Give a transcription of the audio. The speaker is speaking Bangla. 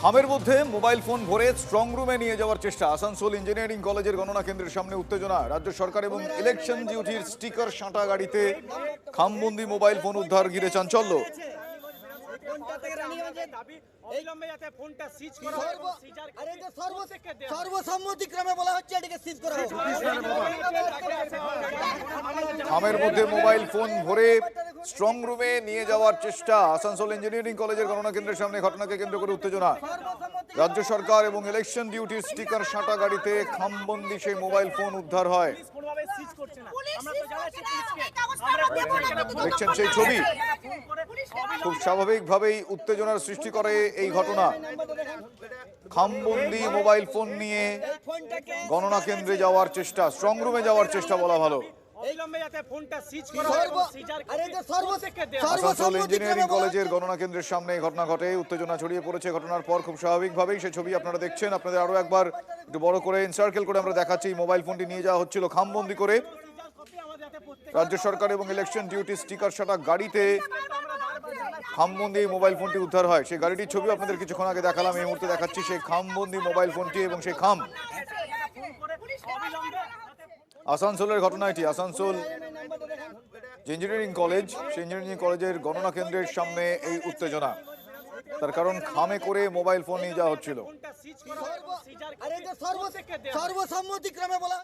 খামের মধ্যে মোবাইল ফোন ভরে স্ট্রং রুমে নিয়ে যাওয়ার চেষ্টা। আসানসোল ইঞ্জিনিয়ারিং কলেজের গণনা কেন্দ্রের সামনে উত্তেজনা। রাজ্য সরকার এবং ইলেকশন ডিউটির স্টিকার সাঁটা গাড়িতে খামবন্দি মোবাইল ফোন উদ্ধার ঘিরে চাঞ্চল্য। খামের মধ্যে মোবাইল ফোন ভরে স্ট্রং রুমে নিয়ে যাওয়ার চেষ্টা। আসানসোল ইঞ্জিনিয়ারিং কলেজের গণনা কেন্দ্রের সামনে ঘটনাকে কেন্দ্র করে উত্তেজনা। রাজ্য সরকার এবং ইলেকশন ডিউটির স্টিকার সাঁটা গাড়িতে খামবন্দি সেই মোবাইল ফোন উদ্ধার হয়। দেখছেন সেই ছবি। খুব স্বাভাবিকভাবেই উত্তেজনার সৃষ্টি করে এই ঘটনা। খামবন্দি মোবাইল ফোন নিয়ে গণনা কেন্দ্রে যাওয়ার চেষ্টা, স্ট্রং রুমে যাওয়ার চেষ্টা বলা ভালো। আসানসোল ইঞ্জিনিয়ারিং কলেজের গণনা কেন্দ্রের সামনে ঘটনা ঘটে। উত্তেজনা ছড়িয়ে পড়েছে ঘটনার পর। খুব স্বাভাবিকভাবেই সেই ছবি আপনারা দেখছেন। আপনাদের আরো একবার একটু বড় করে এনসার্কেল করে আমরা দেখাচ্ছি। মোবাইল ফোনটি নিয়ে যাওয়া হচ্ছিল খামবন্দি করে। রাজ্য সরকার এবং ইলেকশন ডিউটি স্টিকার সাটা গাড়িতে খামবন্দি মোবাইল ফোনটি উদ্ধার হয়। সেই গাড়িটির ছবি আপনাদের কিছুক্ষণ আগে দেখালাম। এই মুহূর্তে দেখাচ্ছি সেই খামবন্দি মোবাইল ফোনটি এবং সেই খাম। আসানসোলের ঘটনা এটি। আসানসোল ইঞ্জিনিয়ারিং কলেজ, সেই ইঞ্জিনিয়ারিং কলেজের গণনা কেন্দ্রের সামনে এই উত্তেজনা। তার কারণ খামে করে মোবাইল ফোন নিয়ে যাওয়া হচ্ছিল। সর্বসম্মতিক্রমে বলা